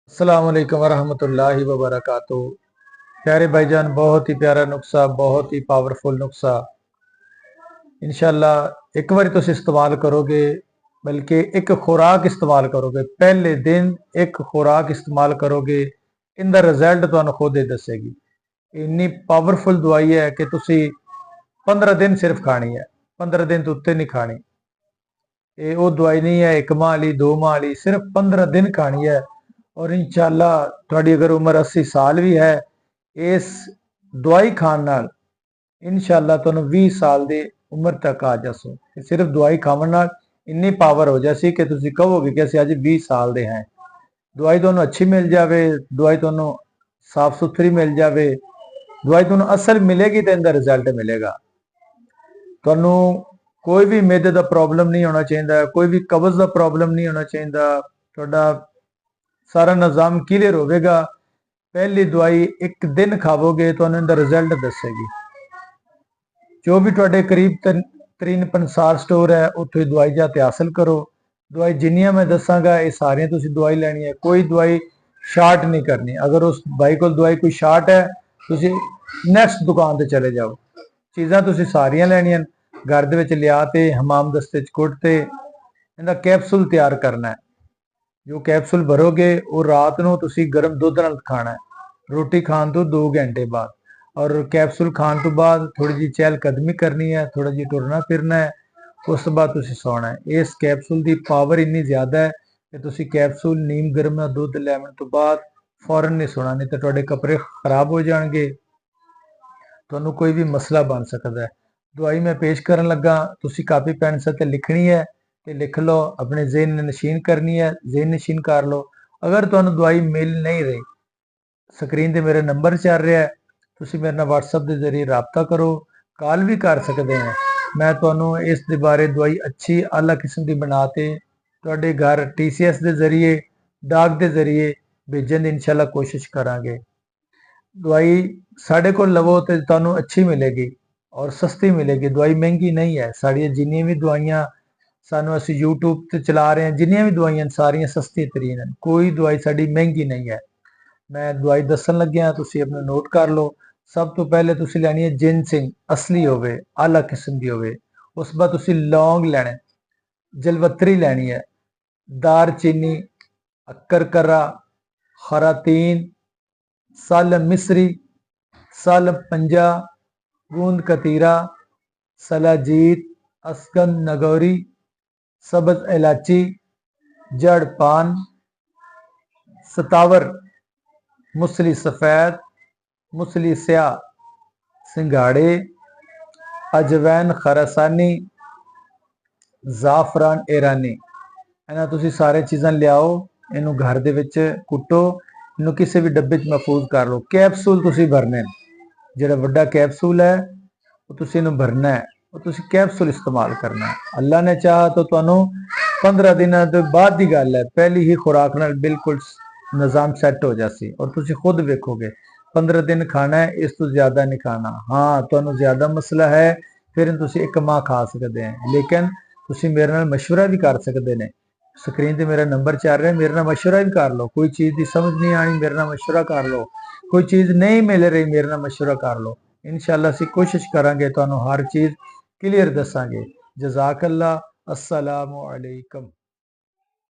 अस्सलाम वालेकुम वरहमतुल्लाहि वबरकातुहू। प्यारे भाईजान, बहुत ही प्यारा नुस्खा, बहुत ही पावरफुल नुस्खा। इंशाल्लाह एक बार तुम इस्तेमाल करोगे, बल्कि एक खुराक इस्तेमाल करोगे, पहले दिन एक खुराक इस्तेमाल करोगे, इनका रिजल्ट तुहानू खुद ही दसेगी। इन्नी पावरफुल दवाई है कि तुसी 15 दिन सिर्फ खानी है, 15 दिन तो उत्ते नहीं खानी। ये वो दवाई नहीं है एक माह वाली 2 माह वाली, सिर्फ 15 दिन खानी है। और इंशाल्लाह थोड़ी अगर उम्र 80 साल भी है, इस दवाई खान नाल इंशाल्लाह तुहानू 20 साल की उम्र तक आ जासो। सिर्फ दवाई खावन नाल इन्नी पावर हो जासी कि तुसी कहोगे कि असीं अज 20 साल के हैं। दवाई तुहानू अच्छी मिल जाए, दवाई तुहानू साफ सुथरी मिल जाए, दवाई तुहानू असल मिलेगी तो इनका रिजल्ट मिलेगा। तुहानू कोई भी मेदे का प्रॉब्लम नहीं होना चाहिए, कोई भी कब्ज का प्रॉब्लम नहीं होना चाहिए, तुहाडा सारा निजाम क्लीयर होगा। पहली दवाई एक दिन खावोगे तो इनका रिजल्ट दसेगी। जो भी तुहाडे करीब तरीन पंसार स्टोर है, उत्थों दवाई जाके हासिल करो। दवाई जिन्नियां मैं दसांगा ये सारियां तुसीं दवाई लैनी है, कोई दवाई शार्ट नहीं करनी। अगर उस भाई को दवाई कोई शार्ट है, तुसीं नैक्सट दुकान पर चले जाओ। चीज़ां तुसीं सारियां लैनियां, घर दे विच लिया ते हमाम दस्ते च कुट ते इनका कैप्सूल तैयार करना है। जो कैप्सूल भरोगे वो रात को तुसी गर्म दुध नाल खाना है, रोटी खान तो 2 घंटे बाद। और कैप्सूल खान तो बाद थोड़ी जी चहलकदमी करनी है, थोड़ा जी टुरना फिरना है, उस तो बाद तुसी सोना है। इस कैप्सूल की पावर इन्नी ज्यादा है कि तुसी कैप्सूल नीम गर्म दुध लैवन तो बाद फौरन नहीं सोना, नहीं तो तुहाडे कपड़े खराब हो जाएंगे, तुहानू कोई भी मसला बन सकता है। दवाई मैं पेश करन लगा, तुसी कापी पेन से लिखनी है ते लिख लो, अपने ज़हन नशीन करनी है, ज़हन नशीन कर लो। अगर तुहानू दवाई मिल नहीं रही, स्क्रीन ते मेरा नंबर चल रहा है, तुसी मेरे नाल व्हाट्सएप के जरिए रबता करो, कॉल भी कर सकते हैं। मैं तुहानू इस दे बारे दवाई अच्छी आला किस्म की बना के तुहाडे घर TCS के जरिए, डाक के जरिए भेजन की इंशाल्लाह कोशिश करांगे। दवाई साढ़े को लवो तो तुहानू अच्छी मिलेगी और सस्ती मिलेगी। दवाई महंगी नहीं है। साड़ियाँ जिन्नियां भी दवाइयां सानू असीं यूट्यूब ते चला रहे हैं, जिन्नियां भी दवाइयां सारियां सस्ती तरीन हैं, कोई दवाई साड़ी महंगी नहीं है। मैं दवाई दसन लग्या, तुसीं अपना नोट कर लो। सब तो पहले तुसीं लैनी है जिनसिंग, असली होवे, आला किस्म की होवे। उस बाद तुसीं लौंग लैने, जलवतरी लैनी है, दारचीनी, अक्करकरा, खरातीन, सालम मिस्री, सालम पंजा, गूंद कतीरा, सलाजीत, अस्कन नगौरी, सब्ज इलाची, जड़ पान, सतावर, मुसली सफ़ेद, मुसली स्याह, सिंगाड़े, अजवैन खरासानी, जाफरान ईरानी। इन्हां तुसीं सारे चीज़ां लियाओ, इनू घर दे विच कुटो, इनू किसी भी डब्बे च महफूज कर लो। कैप्सूल तुसीं भरने, जिहड़ा वड्डा कैप्सूल है वो तुसीं इनू भरना है, वो तुसीं कैप्सूल इस्तेमाल करना है। अल्लाह ने चाहा तो तुहानू 15 दिनों के बाद की गल है, पहली ही खुराक नाल बिल्कुल निजाम सैट हो जासी। और तुसीं खुद वेखोगे 15 दिन खाना है, इस तो ज्यादा नहीं खाना। हाँ, तुहानू ज्यादा मसला है, फिर तुसीं 1 माह खा सकते हैं, लेकिन तुसीं मेरे नाल मशवरा भी कर सकते हैं। स्क्रीन ते मेरा नंबर चल रहा है, मेरे नाल मशवरा भी कर लो। कोई चीज़ की समझ नहीं आनी, मेरे नाल मशवरा कर लो। कोई चीज़ नहीं मिल रही, मेरे नाल मशवरा कर लो। इंशाल्लाह असीं कोशिश करांगे तुहानू हर चीज़ क्लीयर दसांगे। जज़ाकल्लाह। अस्सलामु अलैकुम।